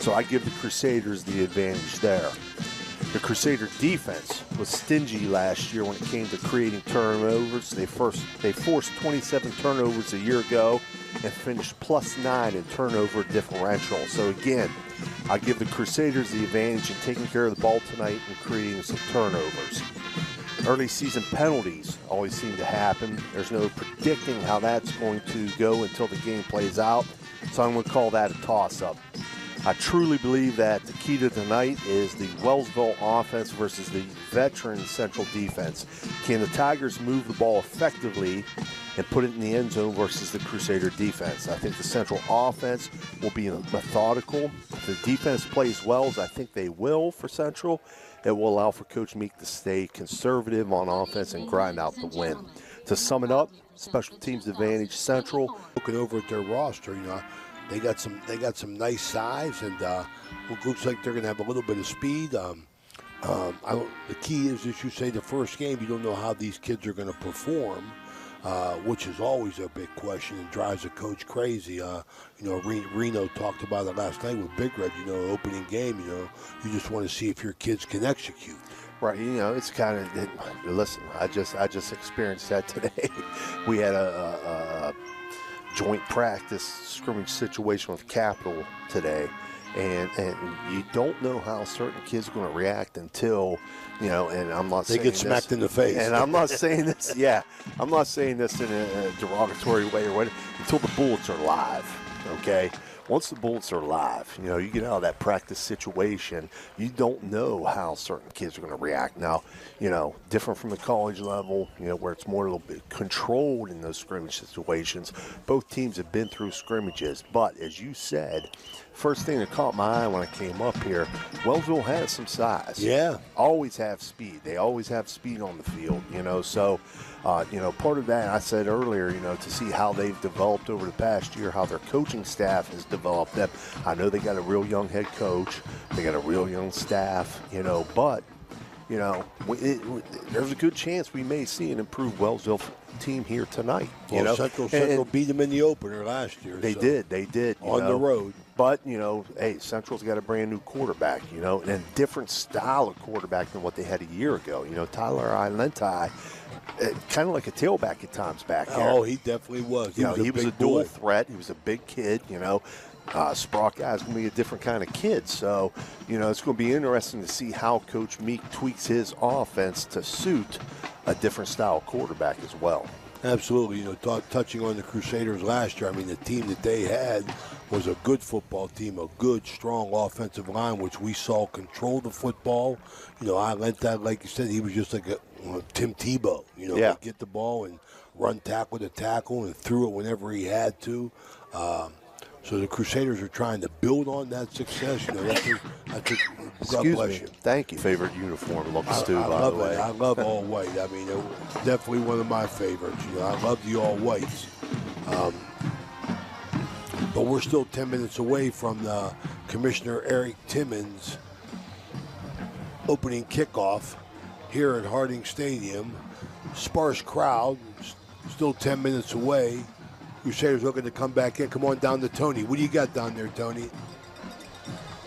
So I give the Crusaders the advantage there. The Crusader defense was stingy last year when it came to creating turnovers. They forced 27 turnovers a year ago and finished +9 in turnover differential. So again, I give the Crusaders the advantage in taking care of the ball tonight and creating some turnovers. Early season penalties always seem to happen. There's no predicting how that's going to go until the game plays out. So I'm going to call that a toss-up. I truly believe that the key to tonight is the Wellsville offense versus the veteran Central defense. Can the Tigers move the ball effectively and put it in the end zone versus the Crusader defense? I think the Central offense will be methodical. If the defense plays well, as I think they will for Central, it will allow for Coach Meek to stay conservative on offense and grind out the win. To sum it up, special teams advantage Central. Looking over at their roster, they got some nice size, and it looks like they're going to have a little bit of speed. The key is, as you say, the first game, you don't know how these kids are going to perform, which is always a big question and drives a coach crazy. Reno talked about it last night with Big Red. Opening game, you just want to see if your kids can execute. Right, it's kind of. Listen, I just experienced that today. We had a joint practice scrimmage situation with Capital today, and you don't know how certain kids are going to react until, and I'm not saying they get smacked in the face. And I'm not saying this, I'm not saying this in a derogatory way or whatever, until the bullets are live, okay? Once the bullets are live, you get out of that practice situation, you don't know how certain kids are going to react. Now, different from the college level, where it's more a little bit controlled in those scrimmage situations. Both teams have been through scrimmages, but as you said, first thing that caught my eye when I came up here, Wellsville has some size. Yeah. Always have speed. They always have speed on the field, so part of that, I said earlier, to see how they've developed over the past year, how their coaching staff has developed them. I know they got a real young head coach. They got a real young staff, but, there's a good chance we may see an improved Wellsville team here tonight. Central beat them in the opener last year. They did. On the road. But, hey, Central's got a brand new quarterback, and a different style of quarterback than what they had a year ago. Tyler Ilentai, kind of like a tailback at times back there. Oh, he definitely was. He was a dual threat. He was a big kid, Sprock guy's going to be a different kind of kid. So, it's going to be interesting to see how Coach Meek tweaks his offense to suit a different style quarterback as well. Absolutely. Touching on the Crusaders last year, the team that they had was a good football team, a good, strong offensive line, which we saw control the football. I lent that, like you said, he was just like a Tim Tebow. Get the ball and run tackle to tackle and threw it whenever he had to. So the Crusaders are trying to build on that success. God bless you. Thank you. Favorite uniform looks too, by the way. I love all white. Definitely one of my favorites. I love the all whites. But we're still 10 minutes away from the Commissioner Eric Timmons opening kickoff here at Harding Stadium. Sparse crowd, still 10 minutes away. Crusaders looking to come back in. Come on down to Tony. What do you got down there, Tony?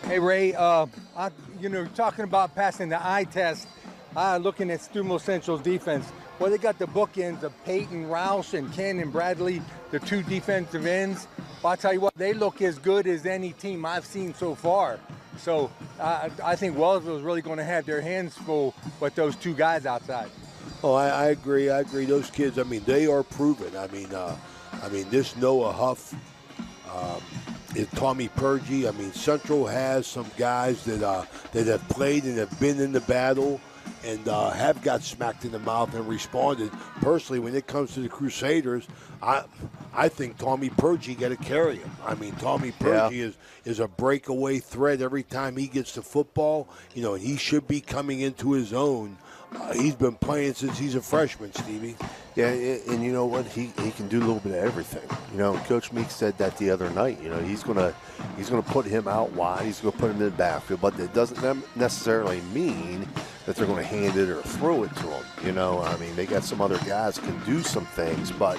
Hey, Ray, talking about passing the eye test, looking at Stumo Central's defense. Well, they got the bookends of Peyton Roush and Cannon Bradley, the two defensive ends. Well, I'll tell you what, they look as good as any team I've seen so far. So I think Wellsville is really going to have their hands full with those two guys outside. Oh, I agree. Those kids, they are proven. This Noah Huff, is Tommy Purgie. Central has some guys that have played and have been in the battle and have got smacked in the mouth and responded. Personally, when it comes to the Crusaders, I think Tommy Purgie got to carry him. Tommy Purgie is a breakaway threat every time he gets the football. And he should be coming into his own. He's been playing since he's a freshman, Stevie. Yeah, and you know what? He can do a little bit of everything. Coach Meek said that the other night. He's gonna put him out wide. He's gonna put him in the backfield, but it doesn't necessarily mean that they're going to hand it or throw it to him. They got some other guys can do some things, but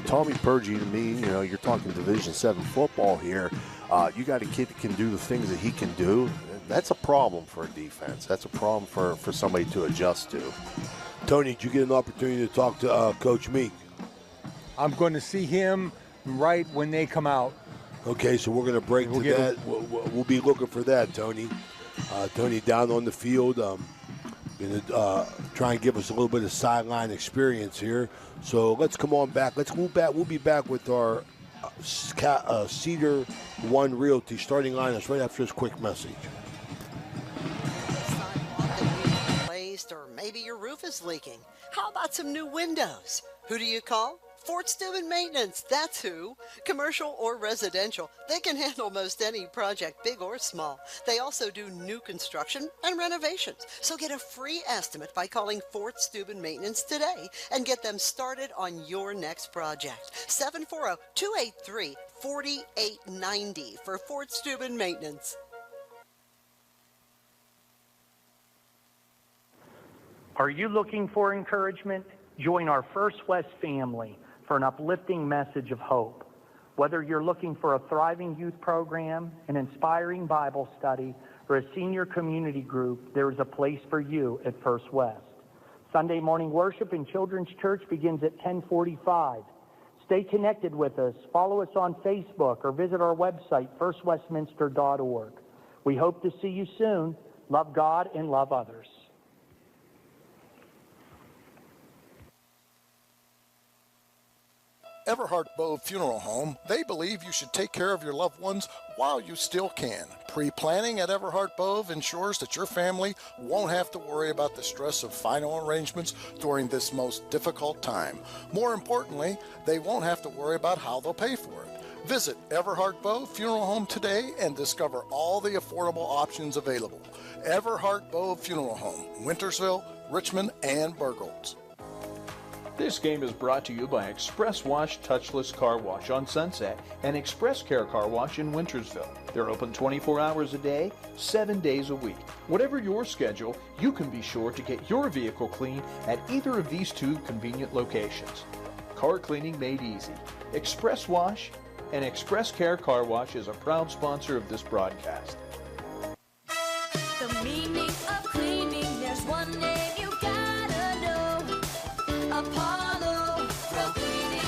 Tommy Purgie, to me, you're talking Division VII football here. You got a kid that can do the things that he can do. That's a problem for a defense. That's a problem for somebody to adjust to. Tony, did you get an opportunity to talk to Coach Meek? I'm going to see him right when they come out. Okay, so we're going to break to that. We'll be looking for that, Tony. Tony down on the field. Going to try and give us a little bit of sideline experience here. So let's come on back. Let's move back. We'll be back with our Cedar One Realty starting lineups right after this quick message. Or maybe your roof is leaking. How about some new windows? Who do you call? Fort Steuben Maintenance, that's who. Commercial or residential, they can handle most any project, big or small. They also do new construction and renovations. So get a free estimate by calling Fort Steuben Maintenance today and get them started on your next project. 740-283-4890 for Fort Steuben Maintenance. Are you looking for encouragement? Join our First West family for an uplifting message of hope. Whether you're looking for a thriving youth program, an inspiring Bible study, or a senior community group, there is a place for you at First West. Sunday morning worship in Children's Church begins at 10:45. Stay connected with us. Follow us on Facebook or visit our website, firstwestminster.org. We hope to see you soon. Love God and love others. Everhart Bow Funeral Home, they believe you should take care of your loved ones while you still can. Pre-planning at Everhart Bow ensures that your family won't have to worry about the stress of final arrangements during this most difficult time. More importantly, they won't have to worry about how they'll pay for it. Visit Everhart Bow Funeral Home today and discover all the affordable options available. Everhart Bow Funeral Home, Wintersville, Richmond, and Burgolds. This game is brought to you by Express Wash Touchless Car Wash on Sunset and Express Care Car Wash in Wintersville. They're open 24 hours a day, 7 days a week. Whatever your schedule, you can be sure to get your vehicle clean at either of these two convenient locations. Car cleaning made easy. Express Wash and Express Care Car Wash is a proud sponsor of this broadcast. The meaning of cleaning, there's one name you gotta know. Apollo Pro Cleaning,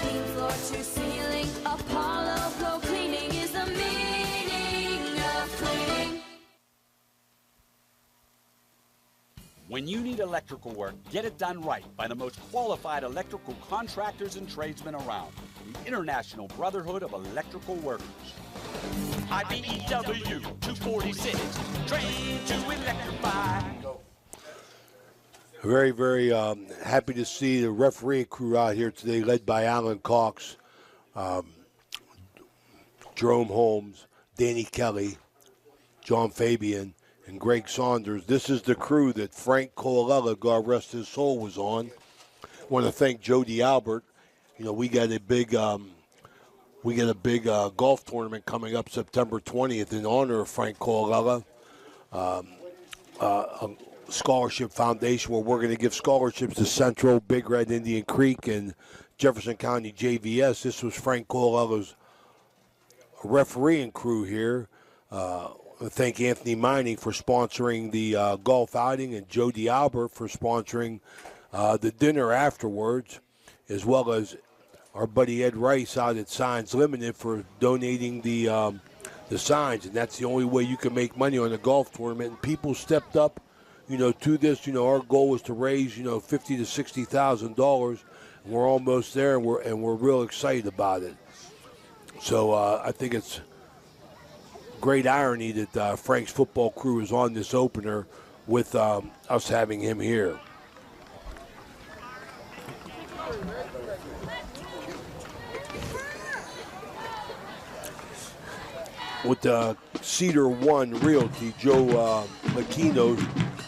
clean floor to ceiling. Apollo Pro Cleaning is the meaning of cleaning. When you need electrical work, get it done right by the most qualified electrical contractors and tradesmen around. The International Brotherhood of Electrical Workers. IBEW 246, trained to electrify. Very, very happy to see the refereeing crew out here today, led by Alan Cox, Jerome Holmes, Danny Kelly, John Fabian, and Greg Saunders. This is the crew that Frank Colella, God rest his soul, was on. I want to thank Jody Albert. You know, we got a big golf tournament coming up September 20th in honor of Frank Colella. Scholarship Foundation, where we're going to give scholarships to Central, Big Red, Indian Creek, and Jefferson County JVS. This was Frank Colella's refereeing crew here. Thank Anthony Mining for sponsoring the golf outing and Jody Albert for sponsoring the dinner afterwards, as well as our buddy Ed Rice out at Signs Limited for donating the signs. And that's the only way you can make money on a golf tournament. And people stepped up, you know, to this. You know, our goal was to raise, you know, $50,000 to $60,000. We're almost there, and we're real excited about it. So I think it's great irony that Frank's football crew is on this opener with us having him here. With Cedar One Realty, Joe McKeno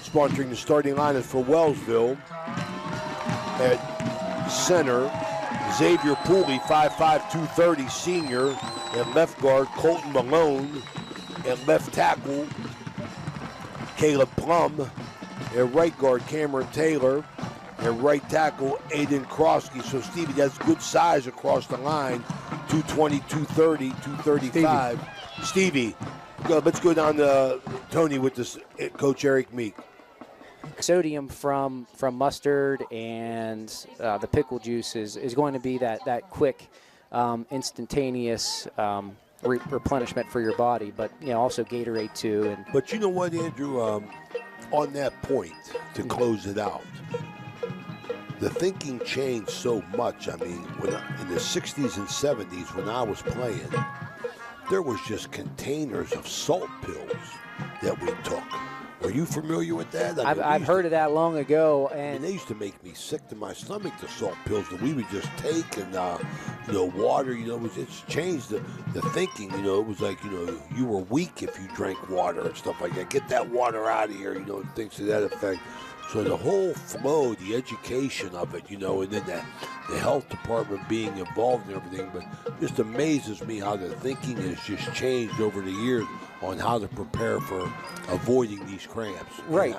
sponsoring the starting lineup for Wellsville. At center, Xavier Pooley, 5'5", 230, senior. At left guard, Colton Malone. At left tackle, Caleb Plum. At right guard, Cameron Taylor. At right tackle, Aiden Krosky. So, Stevie, that's good size across the line. 220, 230, 235. Stevie, let's go down to Tony with this Coach Eric Meek. Sodium from mustard and the pickle juice is going to be that quick, instantaneous replenishment for your body, but also Gatorade too. But you know what, Andrew? On that point, to close it out, the thinking changed so much. I mean, in the 60s and 70s when I was playing, there was just containers of salt pills that we took. Are you familiar with that? I've heard of that long ago, and they used to make me sick to my stomach, the salt pills that we would just take, and water. It's changed the thinking. It was like you were weak if you drank water and stuff like that. Get that water out of here. Things to that effect. So the whole flow, the education of it, and then the health department being involved in everything, but just amazes me how the thinking has just changed over the years on how to prepare for avoiding these cramps. Right.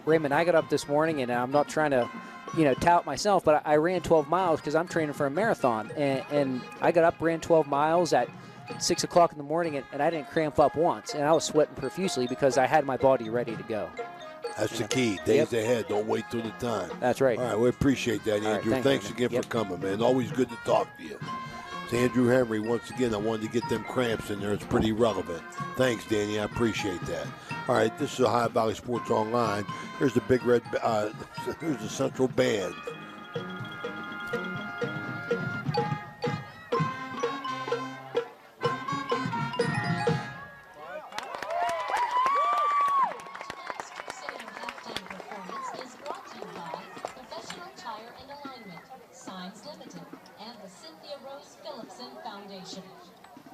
Raymond, I got up this morning, and I'm not trying to, tout myself, but I ran 12 miles because I'm training for a marathon. And I got up, ran 12 miles at 6 o'clock in the morning, and I didn't cramp up once. And I was sweating profusely because I had my body ready to go. That's the key. Days ahead. Don't wait till the time. That's right. All right. We appreciate that, Andrew. Right, thanks again for coming, man. Always good to talk to you. It's Andrew Henry. Once again, I wanted to get them cramps in there. It's pretty relevant. Thanks, Danny. I appreciate that. All right. This is Ohio Valley Sports Online. Here's the Big Red. Here's the Central Band.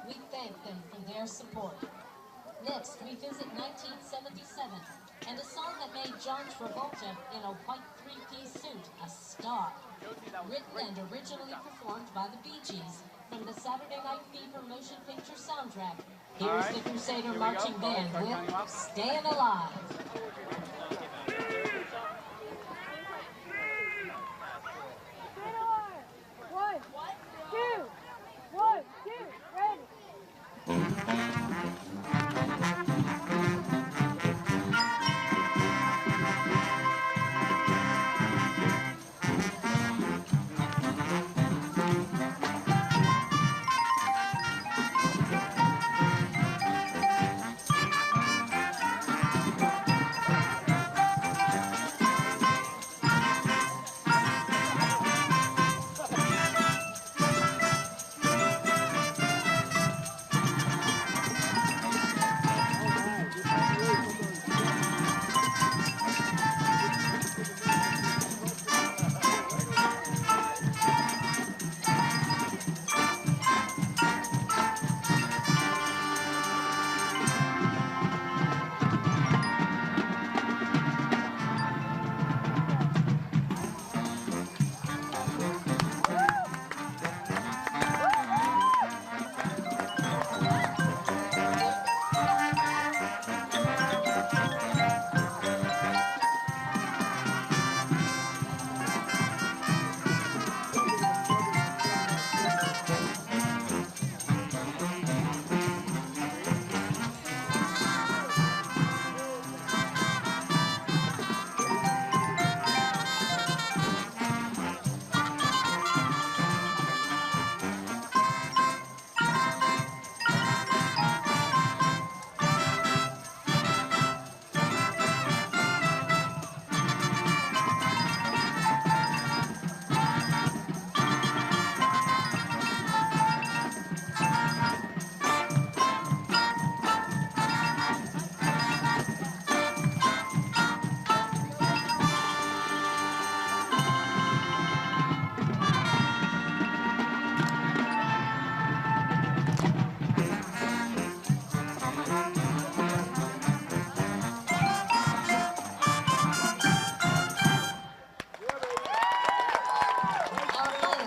We thank them for their support. Next, we visit 1977 and a song that made John Travolta in a white three-piece suit a star. Written and originally performed by the Bee Gees from the Saturday Night Fever motion picture soundtrack. Here's the Crusader Marching Band with Staying Alive.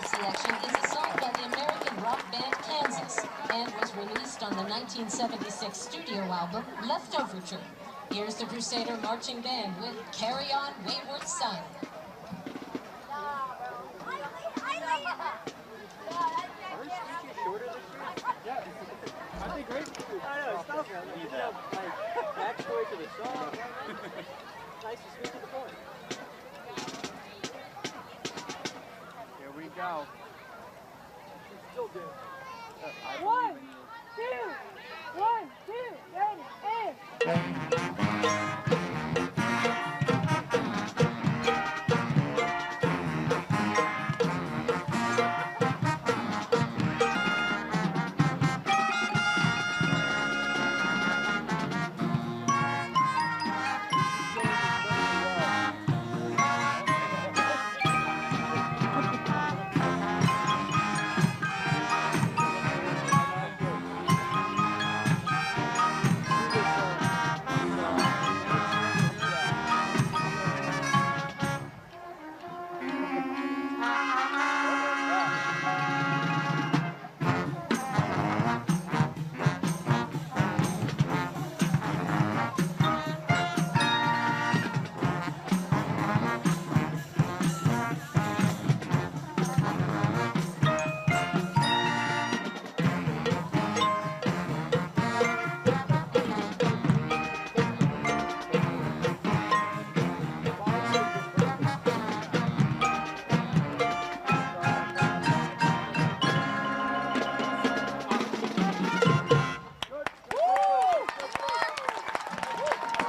Selection is a song by the American rock band Kansas and was released on the 1976 studio album Leftoverture. Here's the Crusader Marching Band with Carry On Wayward Son. Here we go. One, two, ready, and.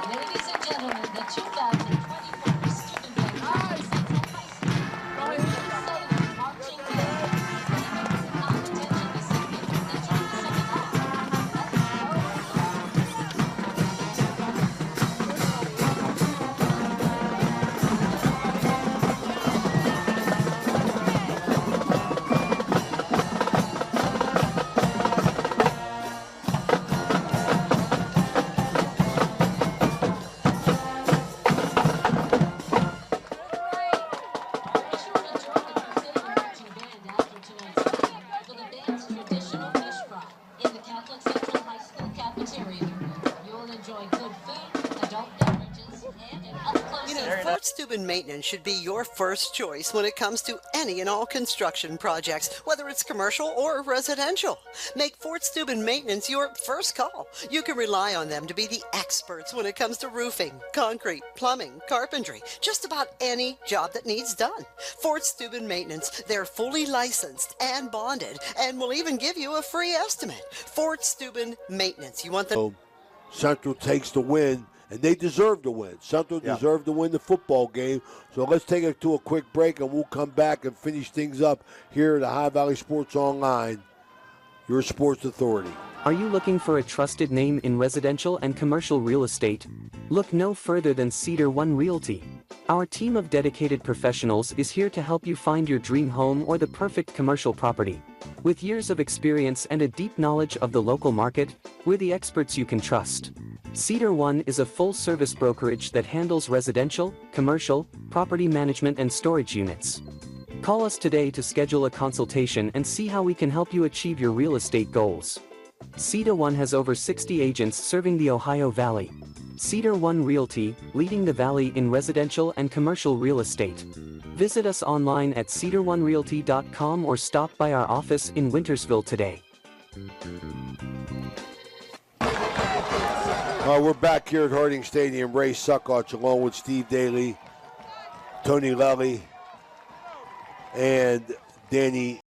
Ladies and gentlemen, the 2024 Student Band High School marching band. Attention this evening. Entering the second half. For the band's traditional fish fry in the Catholic Central High School cafeteria. You'll enjoy good food, adult beverages, and an up-close You know, Fort Steuben Maintenance should be your first choice when it comes to any and all construction projects, whether it's commercial or residential. Make Fort Steuben Maintenance your first call. You can rely on them to be the experts when it comes to roofing, concrete, plumbing, carpentry, just about any job that needs done. Fort Steuben Maintenance, they're fully licensed and bonded and will even give you a free estimate. Fort Steuben Maintenance. You want them? Central takes the win, and they deserve to win. Central deserved to win the football game. So let's take it to a quick break, and we'll come back and finish things up here at the High Valley Sports Online, your sports authority. Are you looking for a trusted name in residential and commercial real estate? Look no further than Cedar One Realty. Our team of dedicated professionals is here to help you find your dream home or the perfect commercial property. With years of experience and a deep knowledge of the local market, we're the experts you can trust. Cedar One is a full-service brokerage that handles residential, commercial, property management and storage units. Call us today to schedule a consultation and see how we can help you achieve your real estate goals. Cedar One has over 60 agents serving the Ohio Valley. Cedar One Realty, leading the valley in residential and commercial real estate. Visit us online at cedaronerealty.com or stop by our office in Wintersville today. We're back here at Harding Stadium. Ray Suckoch along with Steve Daly, Tony Lelly, and Danny